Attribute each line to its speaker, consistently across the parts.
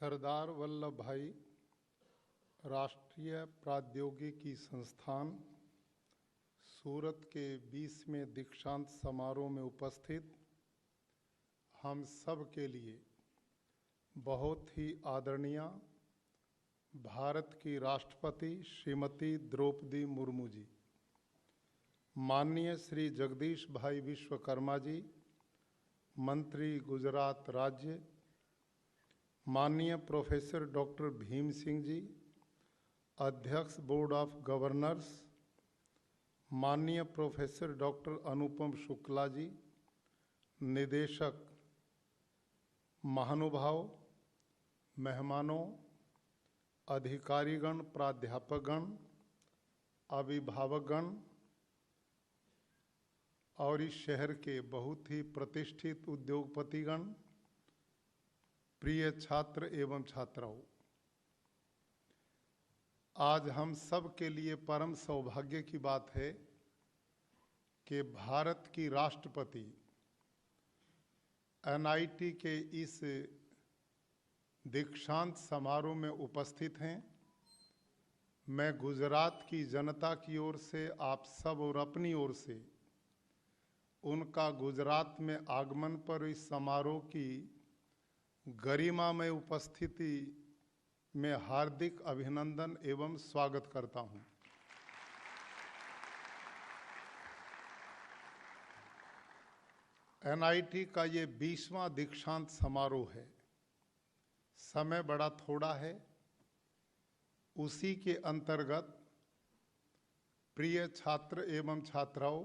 Speaker 1: सरदार वल्लभ भाई राष्ट्रीय प्रौद्योगिकी संस्थान सूरत के 20वें दीक्षांत समारोह में उपस्थित हम सब के लिए बहुत ही आदरणीय भारत की राष्ट्रपति श्रीमती द्रौपदी मुर्मू जी, माननीय श्री जगदीश भाई विश्वकर्मा जी, मंत्री गुजरात राज्य, माननीय प्रोफेसर डॉक्टर भीम सिंह जी, अध्यक्ष बोर्ड ऑफ गवर्नर्स, माननीय प्रोफेसर डॉक्टर अनुपम शुक्ला जी, निदेशक, महानुभाव, मेहमानों, अधिकारीगण, प्राध्यापकगण, अभिभावकगण और इस शहर के बहुत ही प्रतिष्ठित उद्योगपतिगण, प्रिय छात्र एवं छात्राओं, आज हम सब के लिए परम सौभाग्य की बात है कि भारत की राष्ट्रपति एनआईटी के इस दीक्षांत समारोह में उपस्थित हैं। मैं गुजरात की जनता की ओर से, आप सब और अपनी ओर से उनका गुजरात में आगमन पर इस समारोह की गरिमामय उपस्थिति में हार्दिक अभिनंदन एवं स्वागत करता हूं। एनआईटी का ये 20वां दीक्षांत समारोह है। समय बड़ा थोड़ा है, उसी के अंतर्गत प्रिय छात्र एवं छात्राओं,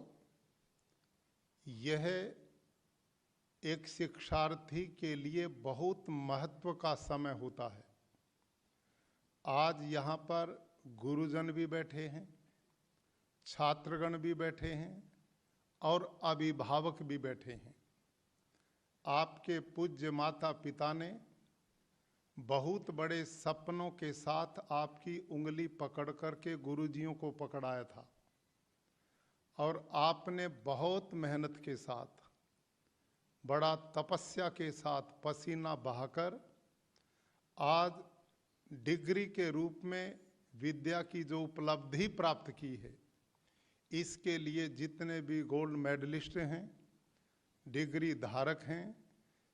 Speaker 1: यह एक शिक्षार्थी के लिए बहुत महत्व का समय होता है। आज यहाँ पर गुरुजन भी बैठे हैं, छात्रगण भी बैठे हैं और अभिभावक भी बैठे हैं। आपके पूज्य माता पिता ने बहुत बड़े सपनों के साथ आपकी उंगली पकड़ करके गुरुजियों को पकड़ाया था और आपने बहुत मेहनत के साथ, बड़ा तपस्या के साथ पसीना बहाकर आज डिग्री के रूप में विद्या की जो उपलब्धि प्राप्त की है, इसके लिए जितने भी गोल्ड मेडलिस्ट हैं, डिग्री धारक हैं,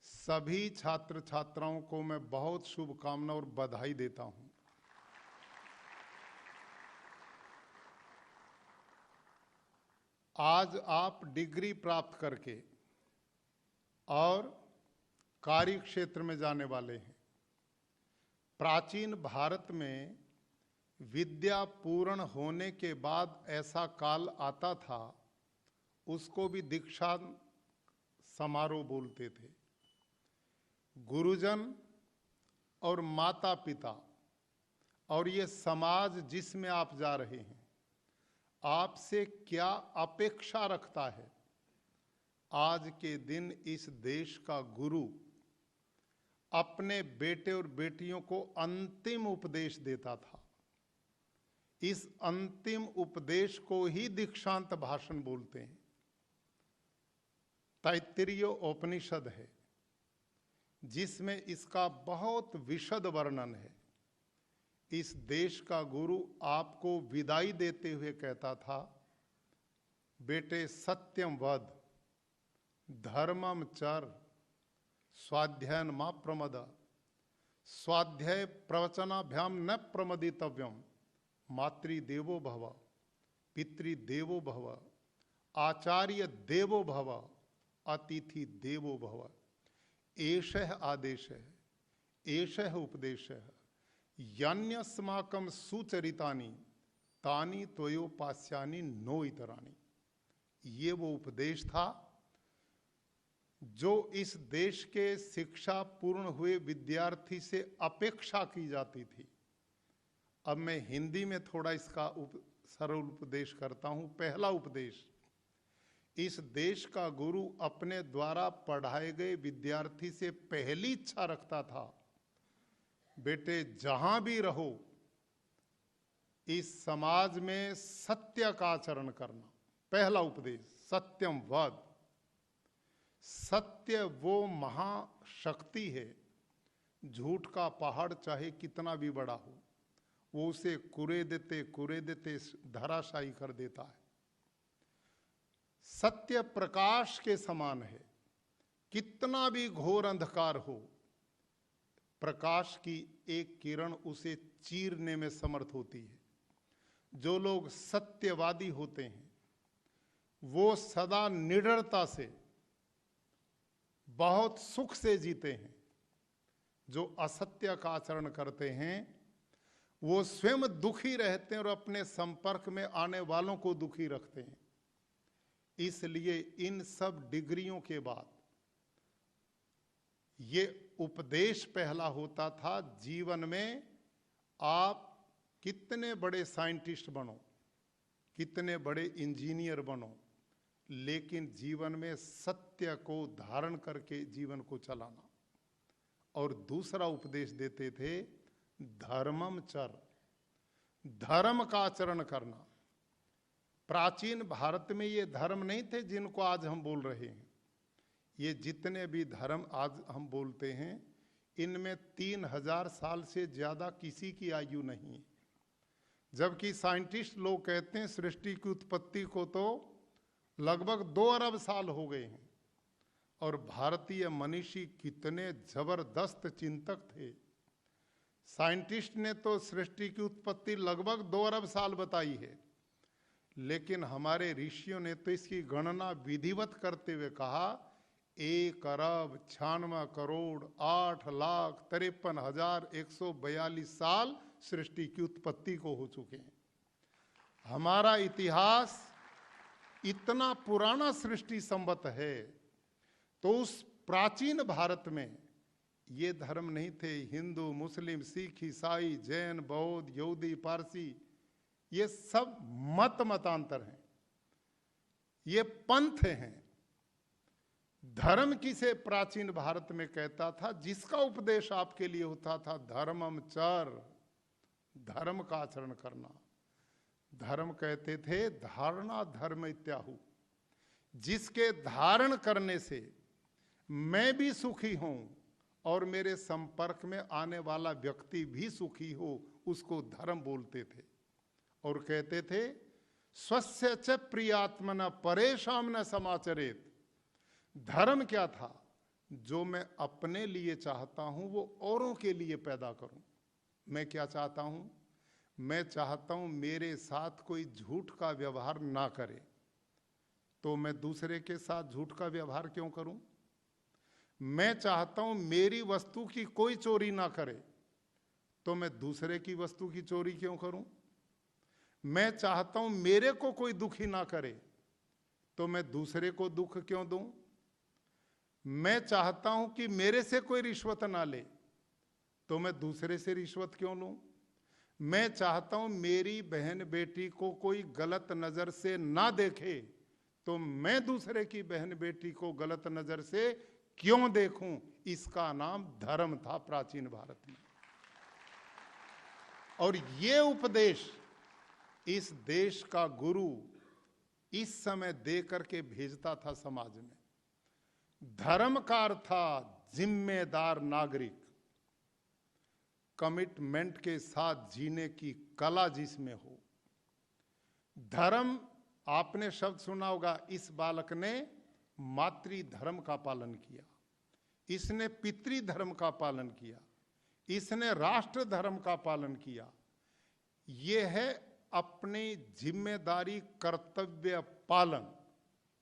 Speaker 1: सभी छात्र छात्राओं को मैं बहुत शुभकामना और बधाई देता हूं। आज आप डिग्री प्राप्त करके और कार्य क्षेत्र में जाने वाले हैं। प्राचीन भारत में विद्या पूर्ण होने के बाद ऐसा काल आता था, उसको भी दीक्षांत समारोह बोलते थे। गुरुजन और माता पिता और ये समाज जिसमें आप जा रहे हैं, आपसे क्या अपेक्षा रखता है। आज के दिन इस देश का गुरु अपने बेटे और बेटियों को अंतिम उपदेश देता था। इस अंतिम उपदेश को ही दीक्षांत भाषण बोलते हैं। तैत्तिरीय उपनिषद है जिसमें इसका बहुत विशद वर्णन है। इस देश का गुरु आपको विदाई देते हुए कहता था, बेटे सत्यम वद, धर्मम चर, स्वाध्यायन मा प्रमद, स्वाध्याय प्रवचनाभ्याम न प्रमदितव्यम, मातृदेवो भव, पितृदेवो भव, आचार्य देवो भव, अतिथि देवो भव। एषः आदेशः, एषः उपदेशः, यान्यस्माकं सुचरितानि तानि त्वयोपास्यानि नो इतराणि। ये वो उपदेश था जो इस देश के शिक्षा पूर्ण हुए विद्यार्थी से अपेक्षा की जाती थी। अब मैं हिंदी में थोड़ा इसका सरल उपदेश करता हूं। पहला उपदेश, इस देश का गुरु अपने द्वारा पढ़ाए गए विद्यार्थी से पहली इच्छा रखता था, बेटे जहां भी रहो इस समाज में सत्य का आचरण करना। पहला उपदेश सत्यम वद। सत्य वो महाशक्ति है झूठ का पहाड़ चाहे कितना भी बड़ा हो, वो उसे कुरेदते धराशायी कर देता है। सत्य प्रकाश के समान है, कितना भी घोर अंधकार हो, प्रकाश की एक किरण उसे चीरने में समर्थ होती है। जो लोग सत्यवादी होते हैं वो सदा निडरता से, बहुत सुख से जीते हैं। जो असत्य का आचरण करते हैं वो स्वयं दुखी रहते हैं और अपने संपर्क में आने वालों को दुखी रखते हैं। इसलिए इन सब डिग्रियों के बाद ये उपदेश पहला होता था, जीवन में आप कितने बड़े साइंटिस्ट बनो, कितने बड़े इंजीनियर बनो, लेकिन जीवन में सत्य को धारण करके जीवन को चलाना। और दूसरा उपदेश देते थे, धर्मम चर, धर्म का आचरण करना। प्राचीन भारत में ये धर्म नहीं थे जिनको आज हम बोल रहे हैं। ये जितने भी धर्म आज हम बोलते हैं, इनमें 3000 साल से ज्यादा किसी की आयु नहीं है। जबकि साइंटिस्ट लोग कहते हैं सृष्टि की उत्पत्ति को तो लगभग 2 अरब साल हो गए हैं। और भारतीय मनीषी कितने जबरदस्त चिंतक थे। साइंटिस्ट ने तो सृष्टि की उत्पत्ति लगभग 2 अरब साल बताई है, लेकिन हमारे ऋषियों ने तो इसकी गणना विधिवत करते हुए कहा 1,96,08,53,142 साल सृष्टि की उत्पत्ति को हो चुके हैं। हमारा इतिहास इतना पुराना सृष्टि संवत है, तो उस प्राचीन भारत में ये धर्म नहीं थे। हिंदू, मुस्लिम, सिख, ईसाई, जैन, बौद्ध, यहूदी, पारसी, ये सब मतांतर हैं, ये पंथ हैं। धर्म किसे प्राचीन भारत में कहता था? जिसका उपदेश आपके लिए होता था धर्मम चर, धर्म का आचरण करना। धर्म कहते थे धारणा धर्म इत्याहु, जिसके धारण करने से मैं भी सुखी हूं और मेरे संपर्क में आने वाला व्यक्ति भी सुखी हो, उसको धर्म बोलते थे। और कहते थे स्वस्य च प्रियात्मना परेशान न समाचरेत। धर्म क्या था? जो मैं अपने लिए चाहता हूं वो औरों के लिए पैदा करूं। मैं क्या चाहता हूं? मैं चाहता हूं मेरे साथ कोई झूठ का व्यवहार ना करे, तो मैं दूसरे के साथ झूठ का व्यवहार क्यों करूं? मैं चाहता हूं मेरी वस्तु की कोई चोरी ना करे, तो मैं दूसरे की वस्तु की चोरी क्यों करूं? मैं चाहता हूं मेरे को कोई दुखी ना करे, तो मैं दूसरे को दुख क्यों दूं? मैं चाहता हूं कि मेरे से कोई रिश्वत ना ले, तो मैं दूसरे से रिश्वत क्यों लूं? मैं चाहता हूं मेरी बहन बेटी को कोई गलत नजर से ना देखे, तो मैं दूसरे की बहन बेटी को गलत नजर से क्यों देखूं? इसका नाम धर्म था प्राचीन भारत में। और ये उपदेश इस देश का गुरु इस समय दे करके भेजता था समाज में। धर्म का अर्थ था जिम्मेदार नागरिक, कमिटमेंट के साथ जीने की कला जिसमें हो। धर्म, आपने शब्द सुना होगा, इस बालक ने मातृ धर्म का पालन किया, इसने पितृ धर्म का पालन किया, इसने राष्ट्र धर्म का पालन किया। यह है अपनी जिम्मेदारी, कर्तव्य पालन।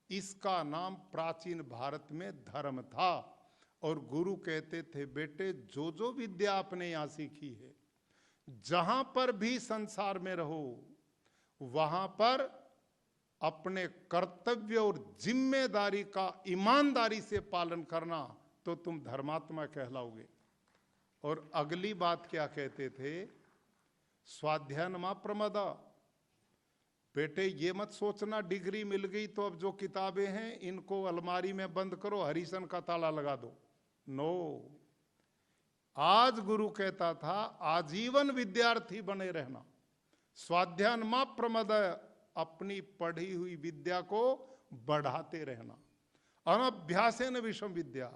Speaker 1: इसका नाम प्राचीन भारत में धर्म था। और गुरु कहते थे बेटे जो जो विद्या आपने यहां सीखी है, जहां पर भी संसार में रहो वहां पर अपने कर्तव्य और जिम्मेदारी का ईमानदारी से पालन करना, तो तुम धर्मात्मा कहलाओगे। और अगली बात क्या कहते थे? स्वाध्याय मा प्रमदा। बेटे ये मत सोचना डिग्री मिल गई तो अब जो किताबें हैं इनको अलमारी में बंद करो, हरिशन का ताला लगा दो। नो, आज गुरु कहता था आजीवन विद्यार्थी बने रहना। स्वाध्याय मा प्रमदा, अपनी पढ़ी हुई विद्या को बढ़ाते रहना। अनभ्यासेन विषम विद्या।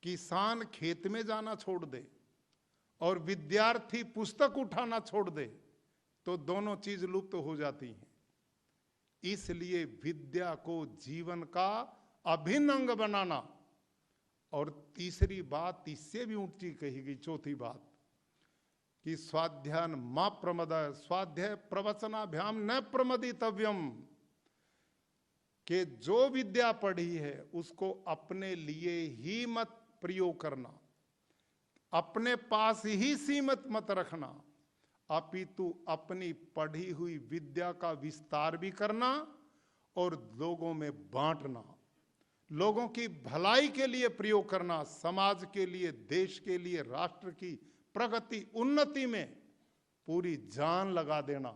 Speaker 1: किसान खेत में जाना छोड़ दे, और विद्यार्थी पुस्तक उठाना छोड़ दे तो दोनों चीज लुप्त हो जाती हैं। इसलिए विद्या को जीवन का अभिन्न अंग बनाना। और तीसरी बात इससे भी ऊंची कही गई, चौथी बात, कि स्वाध्यान मां प्रमदाय, स्वाध्याय प्रवचनाभ्याम न प्रमदितव्यम, कि जो विद्या पढ़ी है उसको अपने लिए ही मत प्रयोग करना, अपने पास ही सीमित मत रखना, अपितु अपनी पढ़ी हुई विद्या का विस्तार भी करना और लोगों में बांटना, लोगों की भलाई के लिए प्रयोग करना, समाज के लिए, देश के लिए, राष्ट्र की प्रगति उन्नति में पूरी जान लगा देना।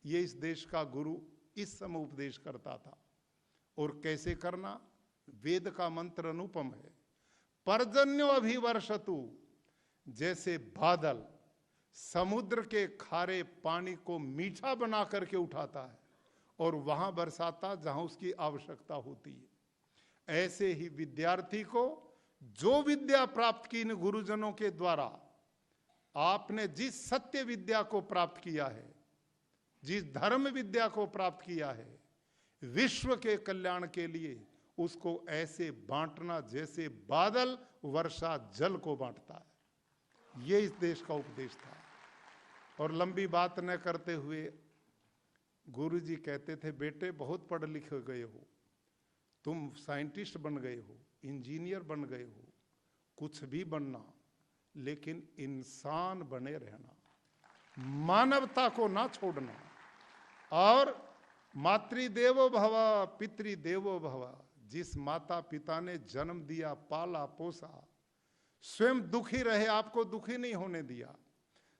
Speaker 1: ये इस देश का गुरु इस समय उपदेश करता था। और कैसे करना? वेद का मंत्र अनुपम है। पर्जन्यो अभिवर्षतु, जैसे बादल समुद्र के खारे पानी को मीठा बना करके उठाता है और वहां बरसाता जहां उसकी आवश्यकता होती है, ऐसे ही विद्यार्थी को जो विद्या प्राप्त की इन गुरुजनों के द्वारा, आपने जिस सत्य विद्या को प्राप्त किया है, जिस धर्म विद्या को प्राप्त किया है, विश्व के कल्याण के लिए उसको ऐसे बांटना जैसे बादल वर्षा जल को बांटता है। ये इस देश का उपदेश था। और लंबी बात न करते हुए गुरुजी कहते थे, बेटे बहुत पढ़ लिखे गए हो, तुम साइंटिस्ट बन गए हो, इंजीनियर बन गए हो, कुछ भी बनना, लेकिन इंसान बने रहना, मानवता को ना छोड़ना। और मातृदेवो भव पितृदेवो भव, जिस माता पिता ने जन्म दिया, पाला पोसा, स्वयं दुखी रहे, आपको दुखी नहीं होने दिया,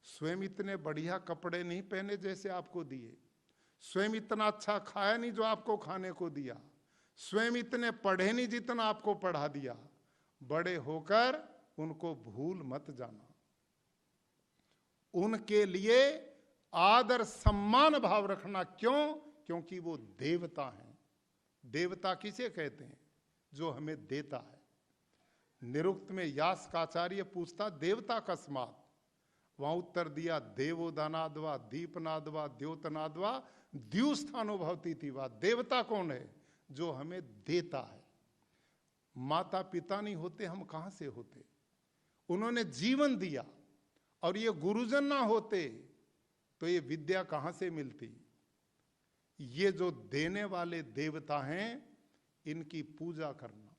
Speaker 1: स्वयं इतने बढ़िया कपड़े नहीं पहने जैसे आपको दिए, स्वयं इतना अच्छा खाया नहीं जो आपको खाने को दिया, स्वयं इतने पढ़े नहीं जितना आपको पढ़ा दिया, बड़े होकर उनको भूल मत जाना। उनके लिए आदर सम्मान भाव रखना। क्यों? क्योंकि वो देवता हैं। देवता किसे कहते हैं? जो हमें देता है। निरुक्त में यास्काचार्य पूछता, देवता कस्मात्? वहां उत्तर दिया, देवोदानाद्वा दीपनाद्वा द्योतनाद्वा द्युस्थानो भवति थी। वा देवता कौन है? जो हमें देता है। माता पिता नहीं होते हम कहां से होते? उन्होंने जीवन दिया, और ये गुरुजन ना होते तो ये विद्या कहां से मिलती? ये जो देने वाले देवता हैं, इनकी पूजा करना,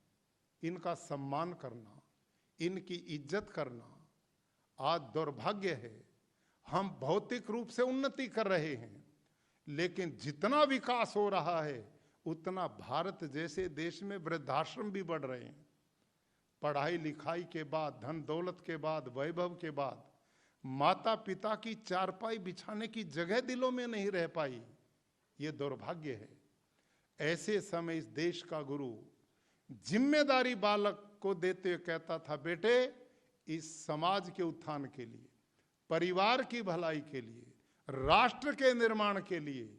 Speaker 1: इनका सम्मान करना, इनकी इज्जत करना। आज दुर्भाग्य है, हम भौतिक रूप से उन्नति कर रहे हैं, लेकिन जितना विकास हो रहा है उतना भारत जैसे देश में वृद्धाश्रम भी बढ़ रहे हैं। पढ़ाई लिखाई के बाद, धन दौलत के बाद, वैभव के बाद माता पिता की चारपाई बिछाने की जगह दिलों में नहीं रह पाई। ये दुर्भाग्य है। ऐसे समय इस देश का गुरु जिम्मेदारी बालक को देते हुए कहता था, बेटे इस समाज के उत्थान के लिए, परिवार की भलाई के लिए, राष्ट्र के निर्माण के लिए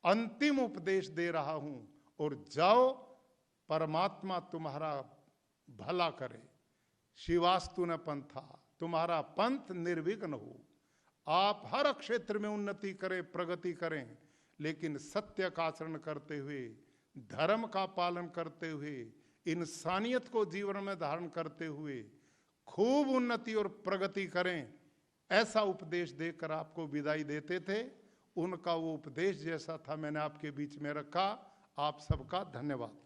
Speaker 1: अंतिम उपदेश दे रहा हूं, और जाओ परमात्मा तुम्हारा भला करे। शिवास्तु न पंथा, तुम्हारा पंथ निर्विघ्न हो। आप हर क्षेत्र में उन्नति करें, प्रगति करें, लेकिन सत्य का आचरण करते हुए, धर्म का पालन करते हुए, इंसानियत को जीवन में धारण करते हुए खूब उन्नति और प्रगति करें। ऐसा उपदेश देकर आपको विदाई देते थे। उनका वो उपदेश जैसा था मैंने आपके बीच में रखा। आप सबका धन्यवाद।